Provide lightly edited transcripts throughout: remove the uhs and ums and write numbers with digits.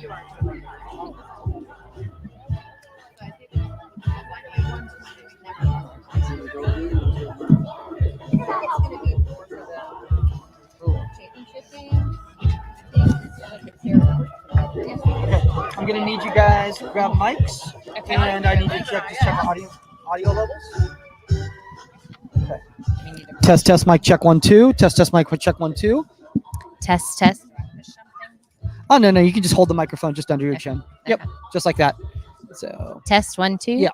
I'm gonna need you guys to grab mics, and I need you to check audio levels. Okay. Test mic check 1 2. Test mic check 1 2. Test. Oh no, you can just hold the microphone just under your chin. Yep, just like that. So Test 1 2. Yeah.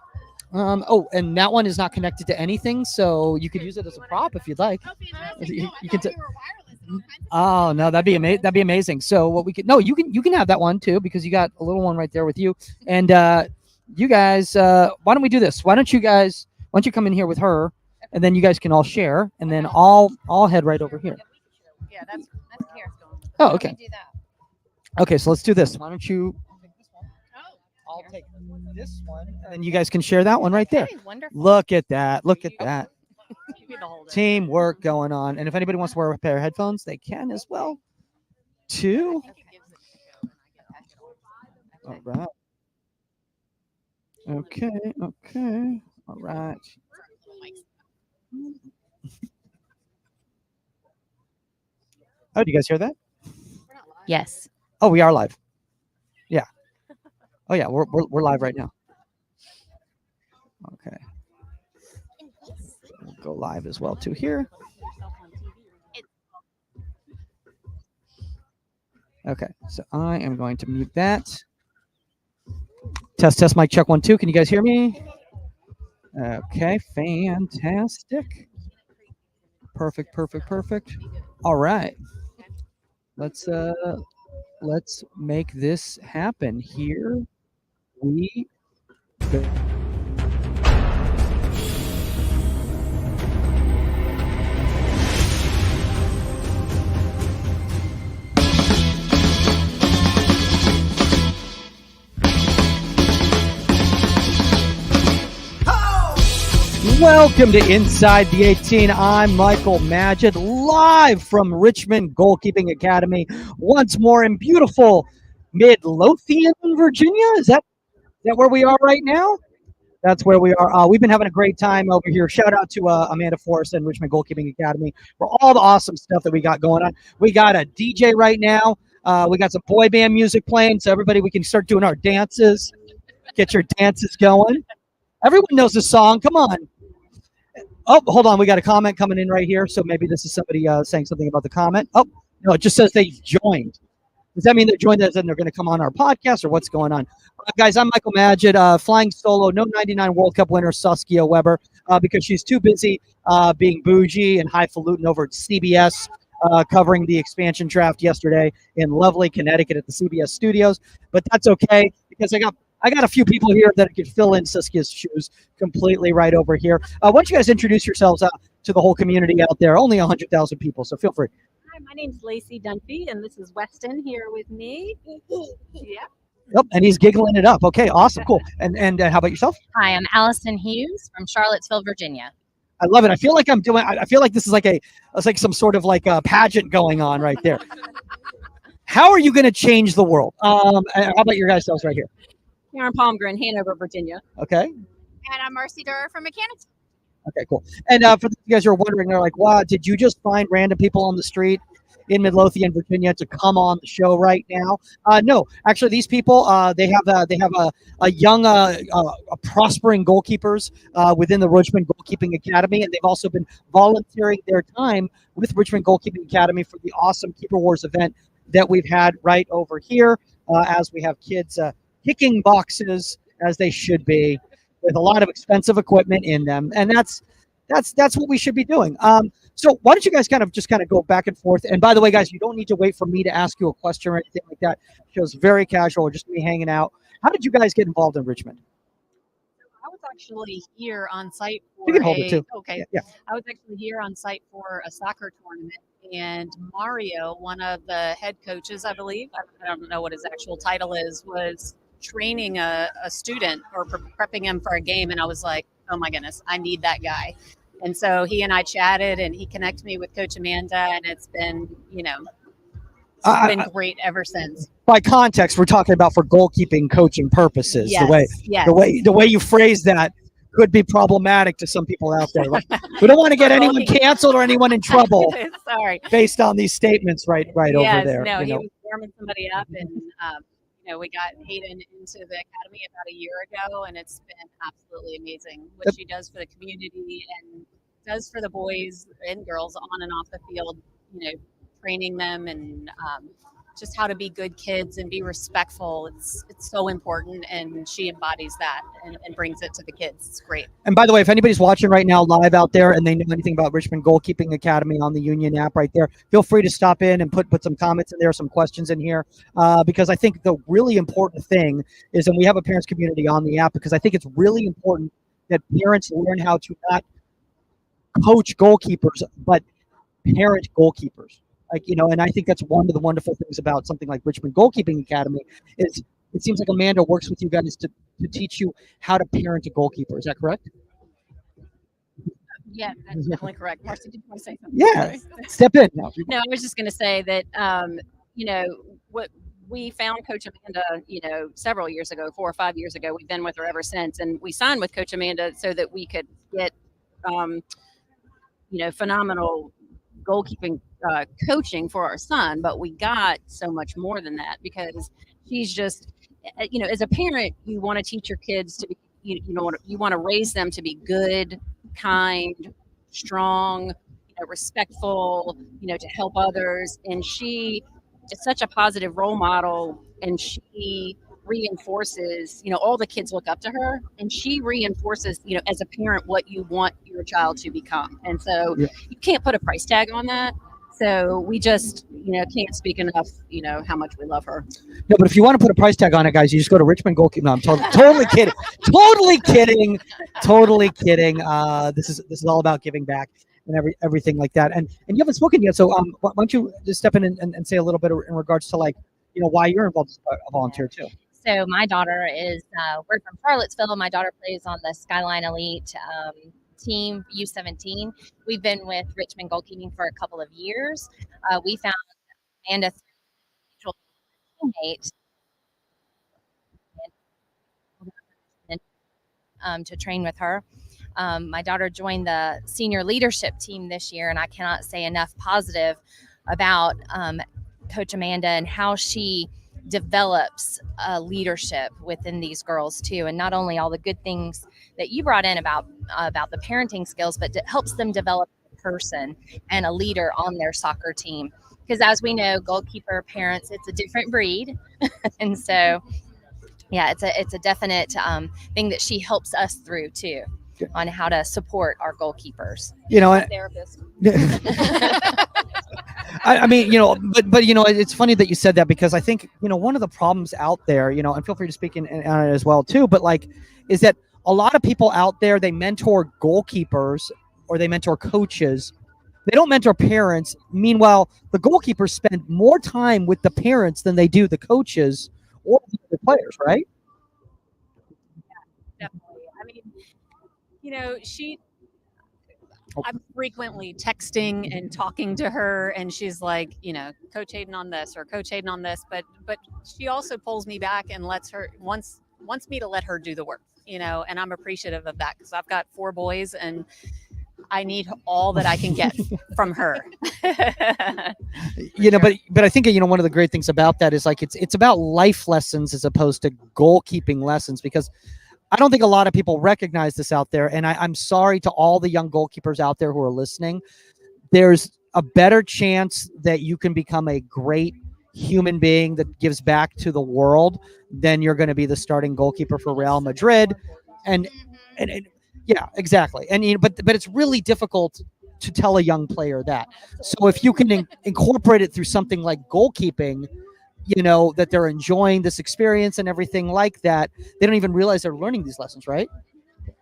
Oh, and that one is not connected to anything, so you could use it as a prop if you'd like. You can. Oh no, that'd be amazing. That'd be amazing. So what we could you can have that one too, because you got a little one right there with you. And you guys, why don't we do this? Why don't you come in here with her, and then you guys can all share, and then I'll head right over here. Yeah, that's Kara's going. Oh, okay. Okay, so let's do this. Why don't you? I'll take this one, and you guys can share that one right there. Okay, wonderful. Look at that. Look at that. Teamwork going on. And if anybody wants to wear a pair of headphones, they can as well, too. All right. Okay. All right. Oh, do you guys hear that? Yes. Oh, we are live. Yeah. Oh, yeah, we're live right now. Okay. We'll go live as well too here. Okay, so I am going to mute that. Test mic check 1 2. Can you guys hear me? Okay, fantastic. Perfect. All right. Let's make this happen. Here we go. Welcome to Inside the 18. I'm Michael Magid, live from Richmond Goalkeeping Academy, once more in beautiful Midlothian, Virginia. Is that where we are right now? That's where we are. We've been having a great time over here. Shout out to Amanda Forrest and Richmond Goalkeeping Academy for all the awesome stuff that we got going on. We got a DJ right now. We got some boy band music playing, so everybody, we can start doing our dances. Get your dances going. Everyone knows the song. Come on. Oh, hold on. We got a comment coming in right here. So maybe this is somebody saying something about the comment. Oh, no, it just says they joined. Does that mean they joined us and they're going to come on our podcast, or what's going on? Guys, I'm Michael Magid, flying solo, no 99 World Cup winner Saskia Weber, because she's too busy being bougie and highfalutin over at CBS, covering the expansion draft yesterday in lovely Connecticut at the CBS studios. But that's okay, because I got a few people here that could fill in Saskia's shoes completely right over here. Why don't you guys introduce yourselves to the whole community out there? Only 100,000 people, so feel free. Hi, my name's Lacey Dunphy, and this is Weston here with me. Yeah. Yep, and he's giggling it up. Okay, awesome, cool. And how about yourself? Hi, I'm Allison Hughes from Charlottesville, Virginia. I love it. I feel like I feel like this is like some sort of like a pageant going on right there. How are you going to change the world? How about your guys' selves right here? Karen Palmgren, Hanover, Virginia. Okay. And I'm Marcy Durer from Mechanics. Okay, cool. And for you guys who are wondering, they're like, wow, did you just find random people on the street in Midlothian, Virginia to come on the show right now? No, actually, these people, they have a young, prospering goalkeepers within the Richmond Goalkeeping Academy, and they've also been volunteering their time with Richmond Goalkeeping Academy for the awesome Keeper Wars event that we've had right over here, as we have kids kicking boxes as they should be, with a lot of expensive equipment in them, and that's what we should be doing. So why don't you guys kind of go back and forth? And by the way, guys, you don't need to wait for me to ask you a question or anything like that. It feels very casual. We're just me hanging out. How did you guys get involved in Richmond? I was actually here on site for You can hold it too. Okay. Yeah. I was actually here on site for a soccer tournament, and Mario, one of the head coaches, I believe, I don't know what his actual title is, was training a student or prepping him for a game, and I was like, oh my goodness, I need that guy. And so he and I chatted, and he connected me with Coach Amanda, and it's been, been great ever since. By context, we're talking about for goalkeeping coaching purposes. Yes, The way you phrase that could be problematic to some people out there. We don't want to get anyone canceled or anyone in trouble. Sorry. Based on these statements right over there. No, he was warming somebody up, and we got Hayden into the academy about a year ago, and it's been absolutely amazing what she does for the community and does for the boys and girls on and off the field. Training them and just how to be good kids and be respectful. It's so important, and she embodies that and brings it to the kids. It's great. And by the way, if anybody's watching right now live out there and they know anything about Richmond Goalkeeping Academy on the Union app right there, feel free to stop in and put some comments in there, some questions in here, because I think the really important thing is, and we have a parents community on the app, because I think it's really important that parents learn how to not coach goalkeepers, but parent goalkeepers. And I think that's one of the wonderful things about something like Richmond Goalkeeping Academy is it seems like Amanda works with you guys to teach you how to parent a goalkeeper. Is that correct? Yeah, that's definitely correct. Marcy, did you want to say something? Yeah, step in. No, I was just going to say that, what we found Coach Amanda, several years ago, 4 or 5 years ago. We've been with her ever since. And we signed with Coach Amanda so that we could get, phenomenal goalkeeping coaching for our son, but we got so much more than that, because she's just, as a parent, you want to teach your kids to be, you want to raise them to be good, kind, strong, respectful, to help others. And she is such a positive role model, and she reinforces, all the kids look up to her, and she reinforces, as a parent, what you want your child to become. And so you can't put a price tag on that. So we just, can't speak enough, how much we love her. No, but if you want to put a price tag on it, guys, you just go to Richmond Goalkeeping. No, I'm totally kidding. Totally kidding. This is all about giving back and everything like that. And you haven't spoken yet, so why don't you just step in and say a little bit in regards to why you're involved as a volunteer too. So my daughter is, we're from Charlottesville. My daughter plays on the Skyline Elite team, U17. We've been with Richmond Goalkeeping for a couple of years. We found Amanda teammate to train with her. My daughter joined the senior leadership team this year, and I cannot say enough positive about Coach Amanda and how she develops leadership within these girls too, and not only all the good things that you brought in about the parenting skills, but it helps them develop a person and a leader on their soccer team. Because as we know, goalkeeper parents, it's a different breed, and so it's a definite thing that she helps us through too, on how to support our goalkeepers. Therapist. I mean, but it's funny that you said that, because I think, one of the problems out there, and feel free to speak on it as well too, but is that a lot of people out there, they mentor goalkeepers or they mentor coaches. They don't mentor parents. Meanwhile, the goalkeepers spend more time with the parents than they do the coaches or the players, right? Yeah, definitely. I mean, I'm frequently texting and talking to her, and she's like, Coach Hayden on this or Coach Hayden on this, but she also pulls me back and wants me to let her do the work, and I'm appreciative of that, because I've got 4 boys and I need all that I can get from her. But I think, one of the great things about that is it's about life lessons as opposed to goalkeeping lessons, because I don't think a lot of people recognize this out there. And I'm sorry to all the young goalkeepers out there who are listening. There's a better chance that you can become a great human being that gives back to the world than you're going to be the starting goalkeeper for Real Madrid. And yeah, exactly. And but it's really difficult to tell a young player that. So if you can incorporate it through something like goalkeeping, that they're enjoying this experience and everything like that, they don't even realize they're learning these lessons, right?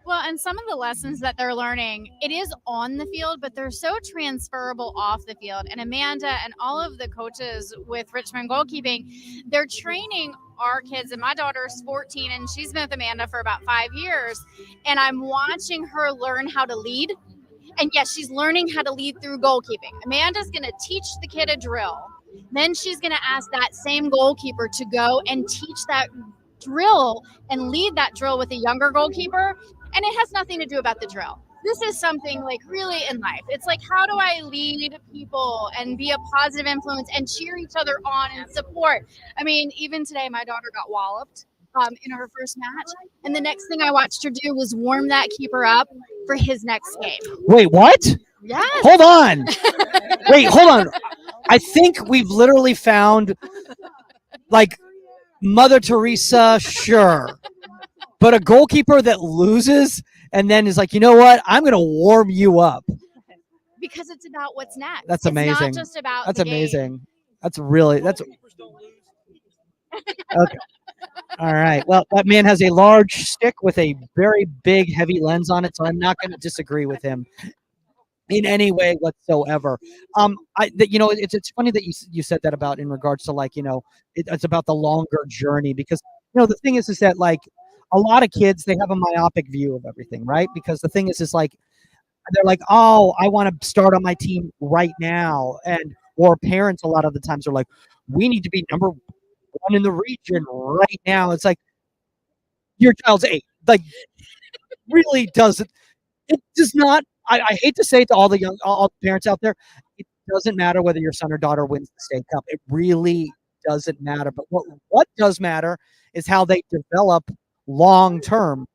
Well, and some of the lessons that they're learning, it is on the field, but they're so transferable off the field. And Amanda and all of the coaches with Richmond Goalkeeping, they're training our kids. And my daughter's 14, and she's been with Amanda for about 5 years. And I'm watching her learn how to lead. And yes, she's learning how to lead through goalkeeping. Amanda's going to teach the kid a drill. Then she's going to ask that same goalkeeper to go and teach that drill and lead that drill with a younger goalkeeper. And it has nothing to do about the drill. This is something like really in life. It's like, how do I lead people and be a positive influence and cheer each other on and support? I mean, even today, my daughter got walloped in her first match. And the next thing I watched her do was warm that keeper up for his next game. Wait, what? Yes. Hold on. Wait, hold on. I think we've literally found like Mother Teresa, sure. But a goalkeeper that loses and then is like, you know what? I'm going to warm you up. Because it's about what's next. That's amazing. It's not just about That's the game. amazing. That's okay. All right. Well, that man has a large stick with a very big, heavy lens on it, so I'm not going to disagree with him in any way whatsoever. It's funny that you said that about in regards to like, it's about the longer journey because the thing is that like a lot of kids, they have a myopic view of everything, right? Because the thing is like they're like, oh, I want to start on my team right now, or parents a lot of the times are like, we need to be number one in the region right now. It's like your child's 8, like really doesn't. It does not. I hate to say it to all the parents out there. It doesn't matter whether your son or daughter wins the state cup. It really doesn't matter. But what does matter is how they develop long term.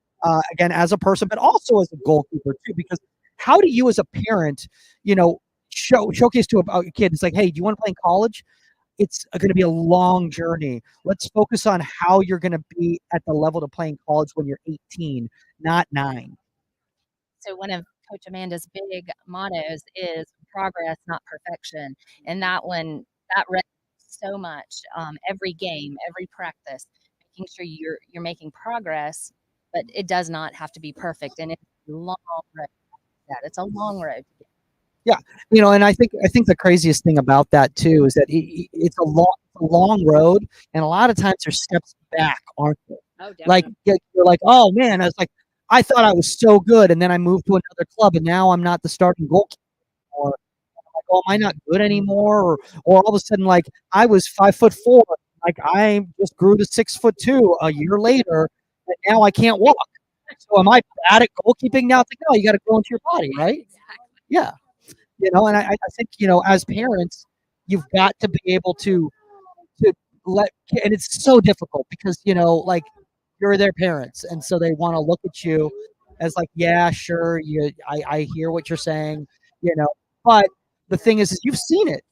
Again, as a person, but also as a goalkeeper too. Because how do you, as a parent, showcase to a kid? It's like, hey, do you want to play in college? It's going to be a long journey. Let's focus on how you're going to be at the level to play in college when you're 18, not 9. So one of Coach Amanda's big mottos is progress, not perfection. And that resonates so much. Every game, every practice, making sure you're making progress, but it does not have to be perfect. And it's a long road. It's a long road. Yeah, and I think the craziest thing about that too is that it's a long road, and a lot of times there's steps back, aren't there? Oh, definitely. Like you're like, oh man, I thought I was so good, and then I moved to another club, and now I'm not the starting goalkeeper. Or I'm like, oh, am I not good anymore? Or all of a sudden, like I was 5'4", like I just grew to 6'2" a year later, and now I can't walk. So am I bad at goalkeeping now? It's like, no, you got to grow into your body, right? Yeah. And I think, as parents, you've got to be able to let, and it's so difficult because, like you're their parents. And so they want to look at you as like, yeah, sure. I hear what you're saying, but the thing is you've seen it,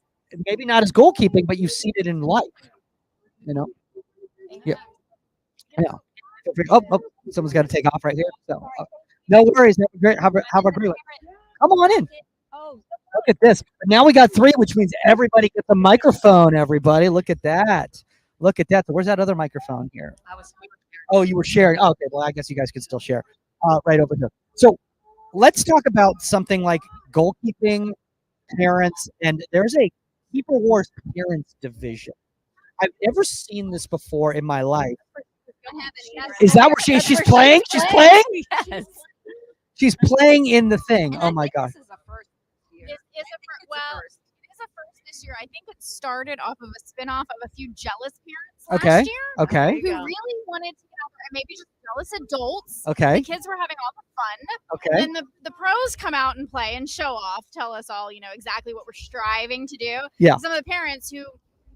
maybe not as goalkeeping, but you've seen it in life, Yeah. Yeah. Oh, someone's got to take off right here. So no worries. Have a great one. Come on in. Look at this. Now we got 3, which means everybody gets a microphone, everybody. Look at that. Look at that. So where's that other microphone here? Oh, you were sharing. Oh, okay. Well, I guess you guys can still share right over here. So let's talk about something like goalkeeping, parents, and there's a Keeper Wars parents division. I've never seen this before in my life. Is that where she's playing? She's playing? Yes. She's playing in the thing. Oh my gosh. It is a first this year. I think it started off of a spinoff of a few jealous parents last year. Okay. Who really wanted to get out there and maybe just jealous adults. Okay. The kids were having all the fun. Okay. And then the pros come out and play and show off, tell us all, exactly what we're striving to do. Yeah. Some of the parents who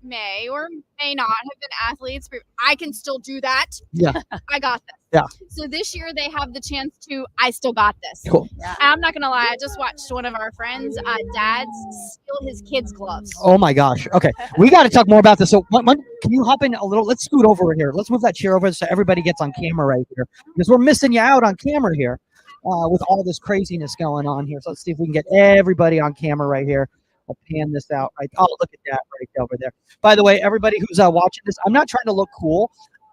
may or may not have been athletes, but I can still do that. Yeah. I got this. Yeah. So this year they have the chance to, I still got this. Cool. Yeah. I'm not going to lie. I just watched one of our friends' dads steal his kids' gloves. Oh my gosh. Okay. We got to talk more about this. So can you hop in a little? Let's scoot over here. Let's move that chair over so everybody gets on camera right here because we're missing you out on camera here with all this craziness going on here. So let's see if we can get everybody on camera right here. I'll pan this out. Right. Oh, look at that right over there. By the way, everybody who's watching this, I'm not trying to look cool.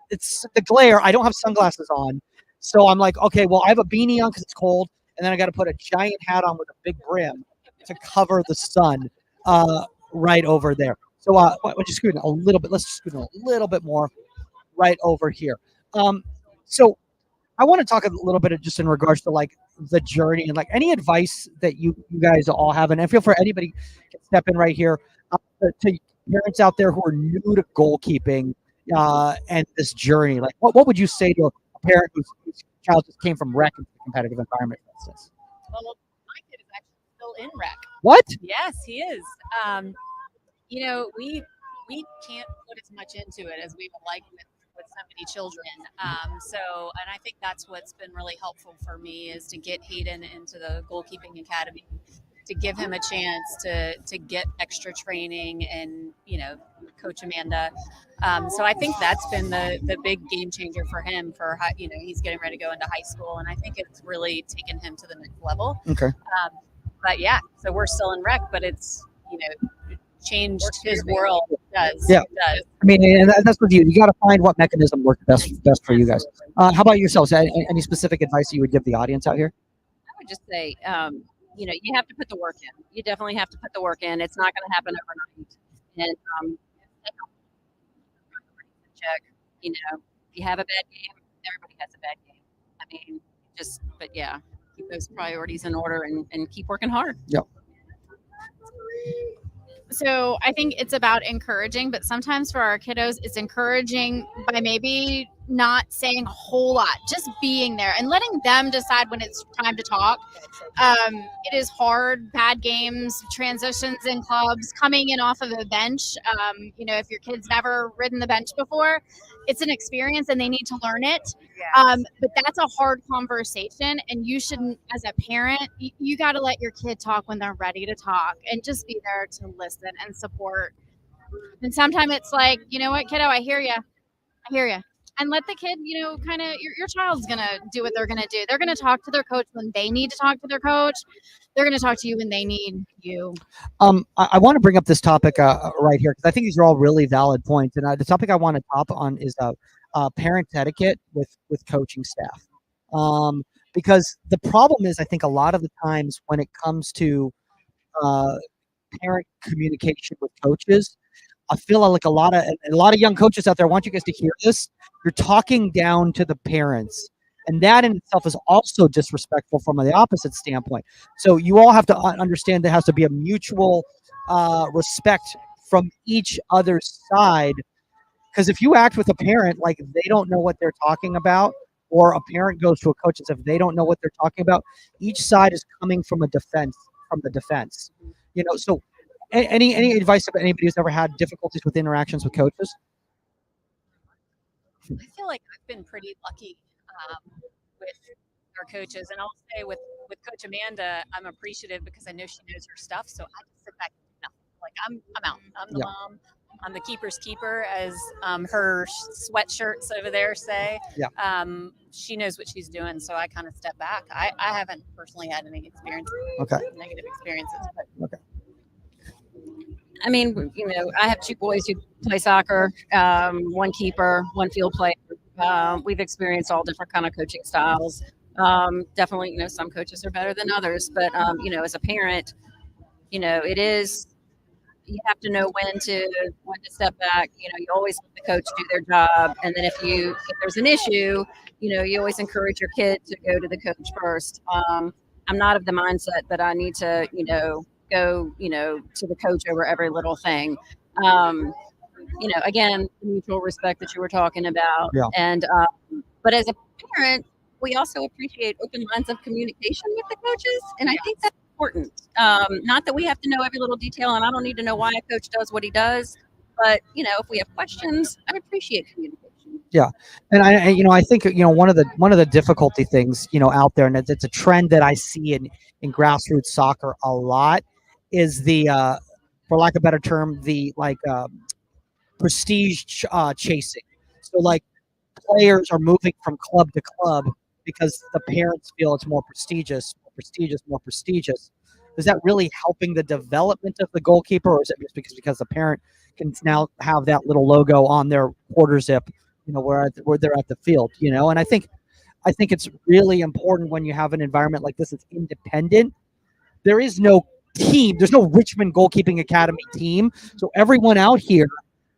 It's the glare. I don't have sunglasses on. So I'm like, okay, well, I have a beanie on because it's cold. And then I got to put a giant hat on with a big brim to cover the sun right over there. So why don't you scoot in a little bit? Let's scoot in a little bit more right over here. So I want to talk a little bit just in regards to like the journey and like any advice that you guys all have. And I feel for anybody can step in right here to parents out there who are new to goalkeeping and this journey? Like, what would you say to a parent whose child just came from rec into a competitive environment, for instance? Well, my kid is actually still in rec. What? Yes, he is. We can't put as much into it as we would like with so many children. And I think that's what's been really helpful for me is to get Hayden into the goalkeeping academy, to give him a chance to get extra training and, Coach Amanda. So I think that's been the big game changer for him he's getting ready to go into high school. And I think it's really taken him to the next level. Okay. But yeah, so we're still in rec, but it's, changed his world. It does. Yeah. It does. I mean, and that's with you. You got to find what mechanism works best for you guys. How about yourselves? Any specific advice you would give the audience out here? I would just say, you have to put the work in. You definitely have to put the work in. It's not going to happen overnight. And check. If you have a bad game, everybody has a bad game. I mean, but yeah, keep those priorities in order and keep working hard. Yep. So I think it's about encouraging, but sometimes for our kiddos, it's encouraging by maybe not saying a whole lot, just being there and letting them decide when it's time to talk. It is hard, bad games, transitions in clubs, coming in off of a bench. If your kid's never ridden the bench before, it's an experience and they need to learn it. But that's a hard conversation, and you shouldn't, as a parent, you got to let your kid talk when they're ready to talk and just be there to listen and support. And sometimes it's like, you know what, kiddo, I hear you. And let the kid, kind of, your child's going to do what they're going to do. They're going to talk to their coach when they need to talk to their coach. They're going to talk to you when they need you. I want to bring up this topic right here because I think these are all really valid points. And the topic I want to top on is parent etiquette with coaching staff. Because the problem is, I think a lot of the times when it comes to parent communication with coaches, I feel like a lot of young coaches out there, I want you guys to hear this. You're talking down to the parents, and that in itself is also disrespectful from the opposite standpoint. So you all have to understand there has to be a mutual respect from each other's side. Because if you act with a parent like they don't know what they're talking about, or a parent goes to a coach as if they don't know what they're talking about, each side is coming from the defense. So any advice about anybody who's ever had difficulties with interactions with coaches? I feel like I've been pretty lucky with our coaches, and I'll say with Coach Amanda, I'm appreciative because I know she knows her stuff. So I just sit back and do nothing. Like I'm out. I'm the mom. I'm the keeper's keeper, as her sweatshirts over there say. Yeah. She knows what she's doing, so I kind of step back. I haven't personally had any negative experiences. But. Okay. I mean, I have two boys who play soccer, one keeper, one field player. We've experienced all different kind of coaching styles. Definitely, some coaches are better than others, but as a parent, it is, you have to know when to step back. You always let the coach do their job, and then if there's an issue, you always encourage your kid to go to the coach first. I'm not of the mindset that I need to, go, to the coach over every little thing. Again, mutual respect that you were talking about. Yeah. And, but as a parent, we also appreciate open lines of communication with the coaches. And I think that's important. Not that we have to know every little detail, and I don't need to know why a coach does what he does, but if we have questions, I appreciate communication. Yeah. And I think, one of the difficulty things, out there, and it's a trend that I see in grassroots soccer a lot, is the, for lack of a better term, the prestige chasing. So players are moving from club to club because the parents feel it's more prestigious. Is that really helping the development of the goalkeeper, or is it just because the parent can now have that little logo on their quarter zip, where they're at the field, And I think it's really important when you have an environment like this. It's independent. There is no team. There's no Richmond Goalkeeping Academy team. So everyone out here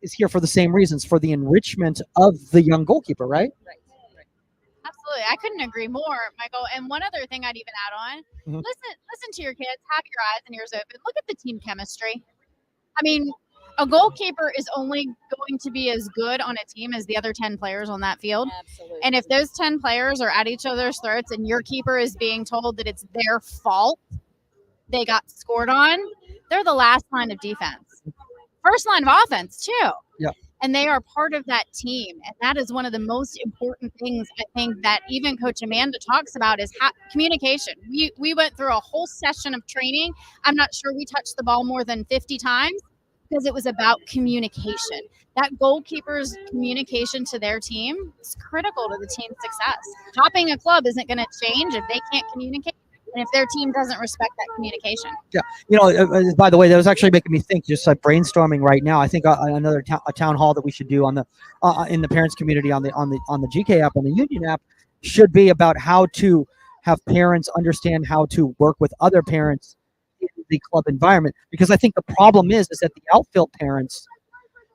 is here for the same reasons, for the enrichment of the young goalkeeper, right? Right. Absolutely. I couldn't agree more, Michael. And one other thing I'd even add on, listen to your kids, have your eyes and ears open. Look at the team chemistry. I mean, A goalkeeper is only going to be as good on a team as the other 10 players on that field. Absolutely. And if those 10 players are at each other's throats and your keeper is being told that it's their fault they got scored on, they're the last line of defense. First line of offense, too. Yeah. And they are part of that team. And that is one of the most important things I think that even Coach Amanda talks about is communication. We went through a whole session of training. I'm not sure we touched the ball more than 50 times because it was about communication. That goalkeeper's communication to their team is critical to the team's success. Topping a club isn't going to change if they can't communicate and if their team doesn't respect that communication. Yeah, by the way, that was actually making me think. Just like brainstorming right now, I think another a town hall that we should do on the in the parents community on the GK app, on the Union app, should be about how to have parents understand how to work with other parents in the club environment. Because I think the problem is that the outfield parents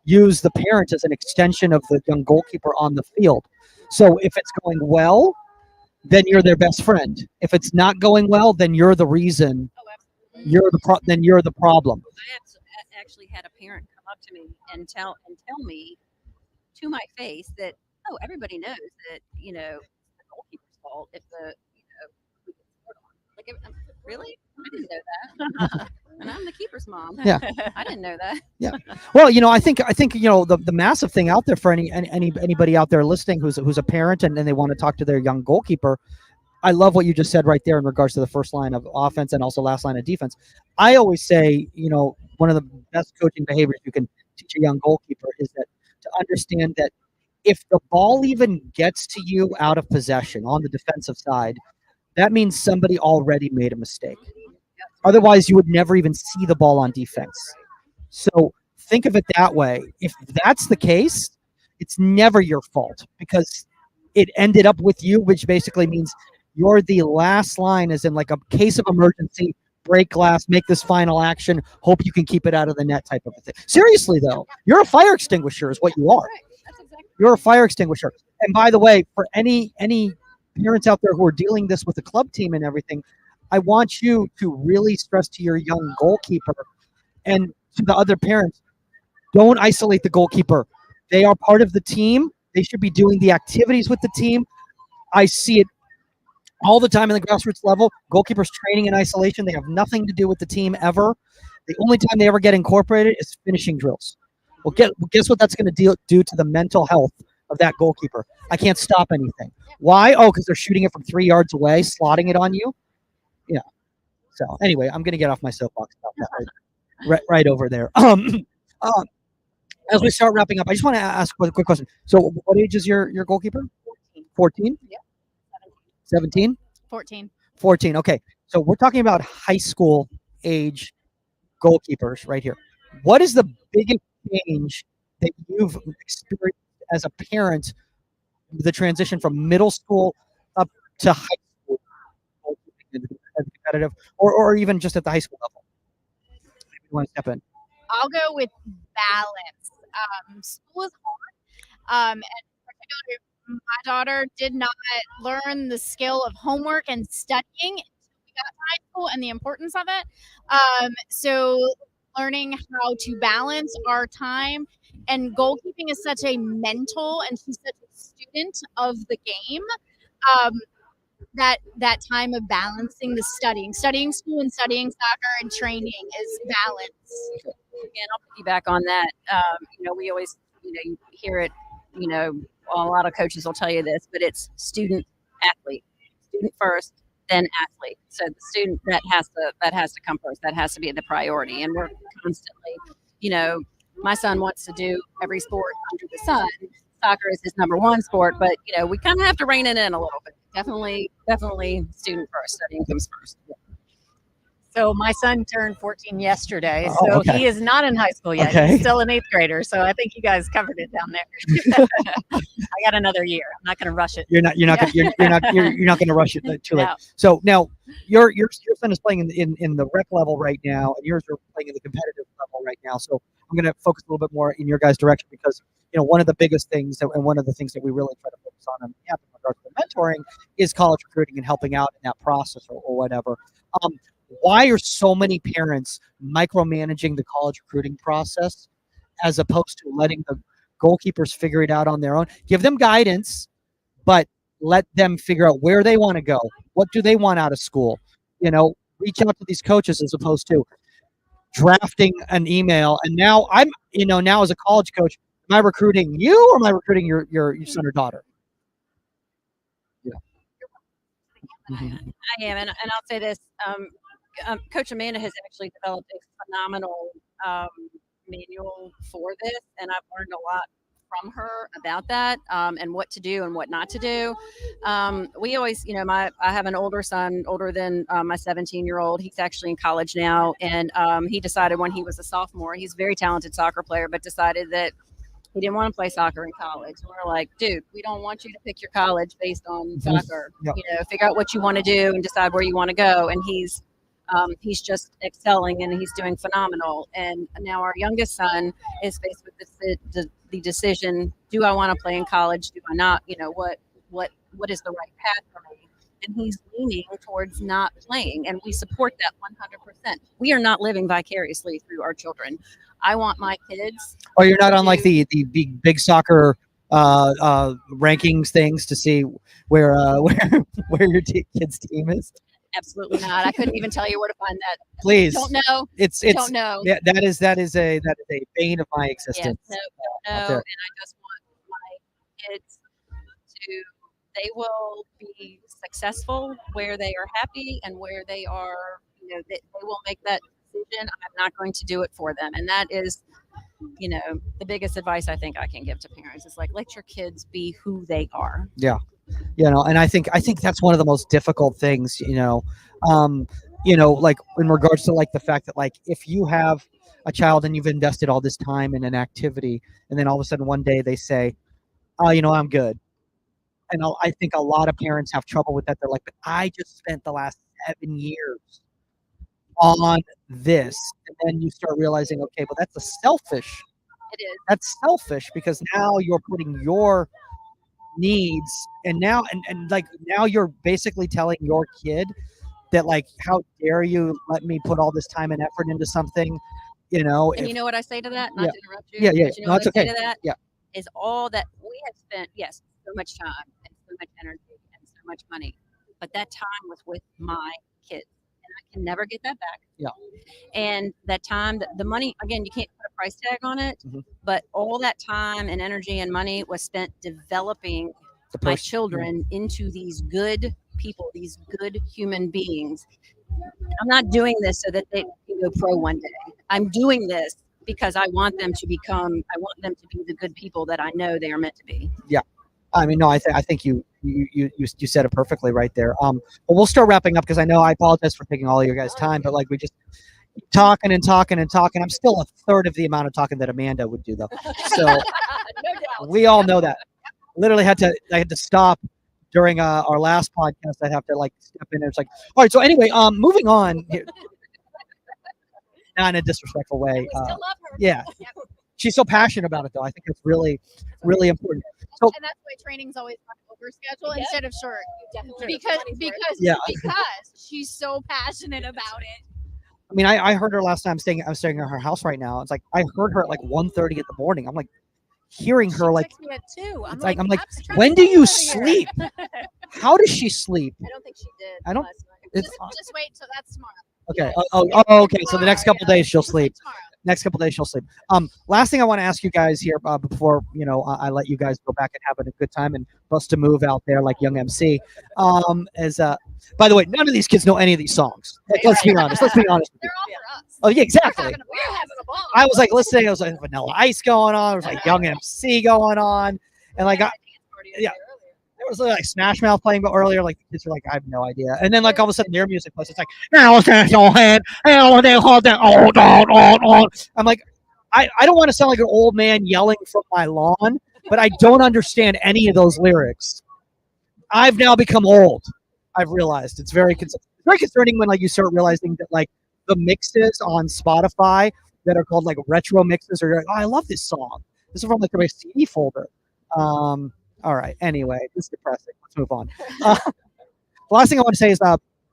use the parents as an extension of the young goalkeeper on the field. So if it's going well, then you're their best friend. If it's not going well, then you're the reason. Then you're the problem. I actually had a parent come up to me and tell me to my face that, oh, everybody knows that, it's the goalkeeper's fault if we get scored on. Like, really? I didn't know that. And I'm the keeper's mom. Yeah. I didn't know that. Yeah. Well, I think the massive thing out there for anybody out there listening who's a parent and they want to talk to their young goalkeeper. I love what you just said right there in regards to the first line of offense and also last line of defense. I always say, one of the best coaching behaviors you can teach a young goalkeeper is that to understand that if the ball even gets to you out of possession on the defensive side, that means somebody already made a mistake. Otherwise, you would never even see the ball on defense. So think of it that way. If that's the case, it's never your fault because it ended up with you, which basically means you're the last line, as in like a case of emergency, break glass, make this final action, hope you can keep it out of the net type of a thing. Seriously, though, you're a fire extinguisher is what you are. You're a fire extinguisher. And by the way, for any parents out there who are dealing this with the club team and everything, I want you to really stress to your young goalkeeper and to the other parents, don't isolate the goalkeeper. They are part of the team. They should be doing the activities with the team. I see it all the time in the grassroots level. Goalkeepers training in isolation. They have nothing to do with the team ever. The only time they ever get incorporated is finishing drills. Well, guess what that's going to do to the mental health of that goalkeeper? I can't stop anything. Why? Oh, because they're shooting it from 3 yards away, slotting it on you. Yeah. So anyway, I'm going to get off my soapbox about that right over there. As we start wrapping up, I just want to ask a quick question. So what age is your goalkeeper? 14? Yeah. 17? 14. 14. Okay. So we're talking about high school age goalkeepers right here. What is the biggest change that you've experienced as a parent, the transition from middle school up to high school goalkeeping as competitive, or even just at the high school level? You want to step in? I'll go with balance. School is hard. And particularly my daughter did not learn the skill of homework and studying until we got to high school and the importance of it. So learning how to balance our time, and goalkeeping is such a mental, and she's such a student of the game. That time of balancing the studying school and studying soccer and training is balance. Again, I'll piggyback on that. We always, you hear it, a lot of coaches will tell you this, but it's student athlete first, then athlete. So the student that has to come first. That has to be the priority. And we're constantly, my son wants to do every sport under the sun. Soccer is his number one sport, but we kind of have to rein it in a little bit. Definitely student first. Studying comes first. So my son turned 14 yesterday, so okay. He is not in high school yet. Okay. He's still an 8th grader, so I think you guys covered it down there. I got another year. I'm not going to rush it. You're not going to rush it too late. No. So now your son is playing in the rec level right now, and yours are playing in the competitive level right now. So I'm going to focus a little bit more in your guys' direction because one of the biggest things and one of the things that we really try to focus on in regards to mentoring is college recruiting and helping out in that process or whatever. Why are so many parents micromanaging the college recruiting process as opposed to letting the goalkeepers figure it out on their own. Give them guidance, but let them figure out where they want to go. What do they want out of school? Reach out to these coaches as opposed to drafting an email. And now now as a college coach, am I recruiting you or am I recruiting your son or daughter? Yeah. I am, and I'll say this: Coach Amanda has actually developed a phenomenal manual for this, and I've learned a lot from her about that and what to do and what not to do. We always, I have an older son, older than my 17-year-old. He's actually in college now, and he decided when he was a sophomore, he's a very talented soccer player, but decided that he didn't want to play soccer in college. And we're like, dude, we don't want you to pick your college based on soccer. Yep. Figure out what you want to do and decide where you want to go. And he's just excelling and he's doing phenomenal. And now our youngest son is faced with the decision: do I want to play in college? Do I not? What is the right path for me? And he's leaning towards not playing, and we support that 100%. We are not living vicariously through our children. I want my kids. Oh, you're not on like the big soccer rankings things to see where your kid's team is? Absolutely not. I couldn't even tell you where to find that. Please. Don't know. It's don't know. Yeah, that is a bane of my existence. Yes, no. And I just want my kids to. They will be successful where they are happy and where they are. They will make that decision. I'm not going to do it for them, and that is, the biggest advice I think I can give to parents is like, let your kids be who they are. Yeah. And I think that's one of the most difficult things, like in regards to like the fact that like if you have a child and you've invested all this time in an activity and then all of a sudden one day they say, oh, I'm good. And I think a lot of parents have trouble with that. They're like, but I just spent the last 7 years on this. And then you start realizing, okay, but that's selfish. It is. That's selfish because now you're putting your needs and now you're basically telling your kid that like, how dare you let me put all this time and effort into something, And you know what I say to that? Not to interrupt you. Yeah. But you know what I okay. say to that? Yeah. Is all that we have spent, yes, so much time and so much energy and so much money, but that time was with my kids, and I can never get that back. Yeah. And that time, the money, again, you can't put a price tag on it, but all that time and energy and money was spent developing my children into these good people, these good human beings. I'm not doing this so that they can go pro one day. I'm doing this because I want them to be the good people that I know they are meant to be. Yeah. I mean, no, I think you said it perfectly right there. Well, we'll start wrapping up because I know I apologize for taking all of your guys' time, but like we just keep talking and talking and talking. I'm still a third of the amount of talking that Amanda would do though. So No doubt. we all know that. Literally I had to stop during our last podcast. I'd have to like step in there. It's like, all right. So anyway, moving on. Not in a disrespectful way. We still love her. Yeah. She's so passionate about it though. I think it's really, really important. So, And that's why training's always on over schedule instead of short. Definitely. Because she's so passionate about it. I mean, I heard her last time I'm staying at her house right now. It's like I heard her at like 1:30 in the morning. I'm like hearing her like Texted me at 2. I'm like, when do you sleep? How does she sleep? I don't think she did. I don't- last night. It's Just wait till that's tomorrow. okay. Okay. So the next couple days she'll sleep. Tomorrow. Next couple days she'll sleep. Last thing I want to ask you guys here before I let you guys go back and have a good time and bust a move out there like Young MC. Is by the way, none of these kids know any of these songs. Let's be honest. Let's be honest. They're all for us. Oh yeah, exactly. We're having a ball. I was like listening. I was like Vanilla Ice going on. There was like Young MC going on, and like yeah. There was like Smash Mouth playing, but earlier, like the kids were like, I have no idea. And then like all of a sudden their music plays. It's like, I'm like, I don't want to sound like an old man yelling from my lawn, but I don't understand any of those lyrics. I've now become old. I've realized it's very concerning when like you start realizing that like the mixes on Spotify that are called like retro mixes are like, oh, I love this song. This is from like my CD folder. All right. Anyway, this is depressing. Let's move on. The last thing I want to say is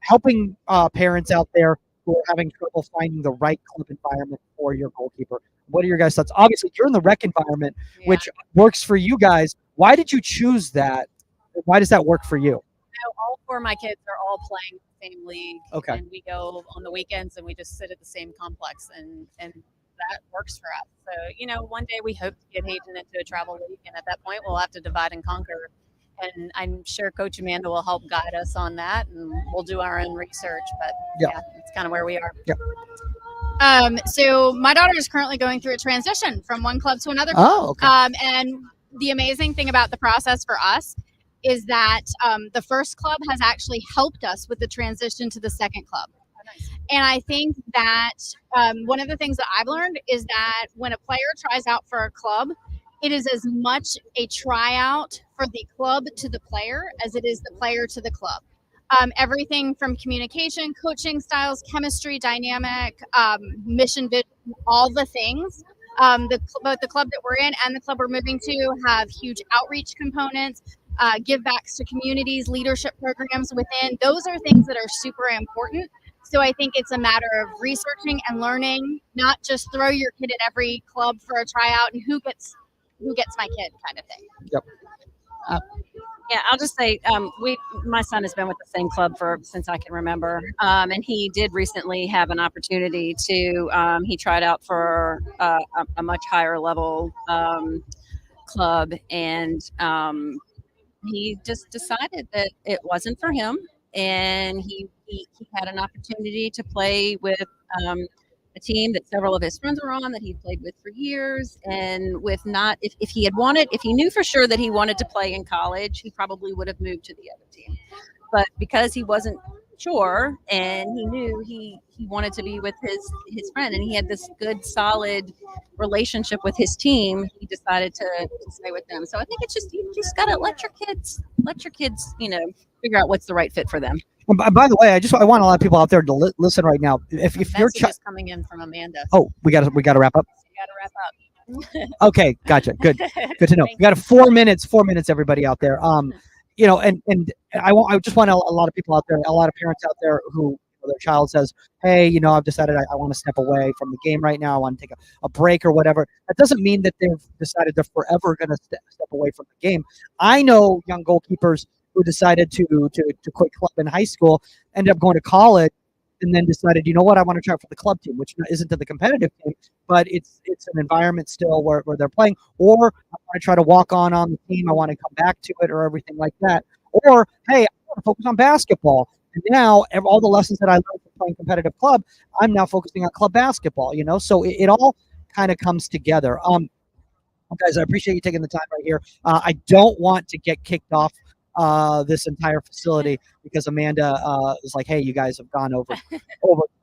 helping parents out there who who are having trouble finding the right club environment for your goalkeeper. What are your guys' thoughts? Obviously, you're in the rec environment, which works for you guys. Why did you choose that? Why does that work for you? All four of my kids are all playing the same league. Okay. And we go on the weekends and we just sit at the same complex, and that works for us. So, one day we hope to get Hayden into a travel league, and at that point we'll have to divide and conquer. And I'm sure Coach Amanda will help guide us on that, and we'll do our own research. But yeah it's kind of where we are. Yeah. So my daughter is currently going through a transition from one club to another club. Oh, okay. And the amazing thing about the process for us is that the first club has actually helped us with the transition to the second club. And I think that one of the things that I've learned is that when a player tries out for a club, it is as much a tryout for the club to the player as it is the player to the club. Everything from communication, coaching styles, chemistry, dynamic, mission, vision, all the things. Both the club that we're in and the club we're moving to have huge outreach components, give backs to communities, leadership programs within. Those are things that are super important. So I think it's a matter of researching and learning, not just throw your kid at every club for a tryout and who gets my kid kind of thing. Yep. Yeah, I'll just say my son has been with the same club since I can remember, and he did recently have an opportunity to. He tried out for a much higher level club, and he just decided that it wasn't for him, and he had an opportunity to play with a team that several of his friends were on that he played with for years, and if he knew for sure that he wanted to play in college, he probably would have moved to the other team. But because he wasn't sure and he knew he wanted to be with his friend, and he had this good solid relationship with his team, he decided to stay with them. So I think it's just, you just gotta let your kids figure out what's the right fit for them. By the way, I want a lot of people out there to listen right now. If your child coming in from Amanda. Oh, we got to wrap up. You got to wrap up. Okay, gotcha. Good to know. We got 4 minutes. 4 minutes, everybody out there. And I just want a lot of people out there, a lot of parents out there who their child says, "Hey, I've decided I want to step away from the game right now. I want to take a break or whatever." That doesn't mean that they've decided they're forever going to step away from the game. I know young goalkeepers who decided to quit club in high school, ended up going to college, and then decided, I want to try for the club team, which isn't to the competitive team, but it's an environment still where they're playing. Or I want to try to walk on the team. I want to come back to it or everything like that. Or, hey, I want to focus on basketball. And now all the lessons that I learned from playing competitive club, I'm now focusing on club basketball, So it all kind of comes together. Guys, I appreciate you taking the time right here. I don't want to get kicked off this entire facility because Amanda is like, "Hey, you guys have gone over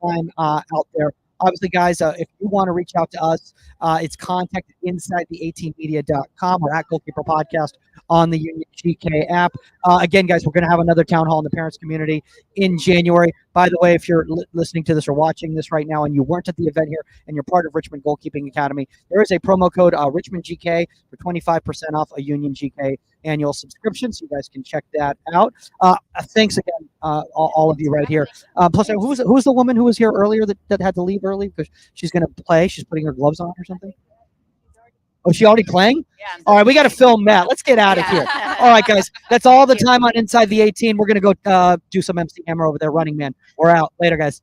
time out there." Obviously, guys, if you want to reach out to us, it's contact inside the18media.com or at Goalkeeper Podcast on the Union GK app. Again, guys, we're going to have another town hall in the parents community in January. By the way, if you're listening to this or watching this right now and you weren't at the event here and you're part of Richmond Goalkeeping Academy, there is a promo code Richmond GK for 25% off a Union GK annual subscription, so you guys can check that out. Thanks again, all of you right here. Plus, who's the woman who was here earlier that had to leave early because she's going to play? She's putting her gloves on or something. Oh, she already playing? Yeah. All right, we got to film that. Let's get out of here. All right, guys, that's all the time on Inside the 18. We're going to go do some MC Hammer over there, Running Man. We're out. Later, guys.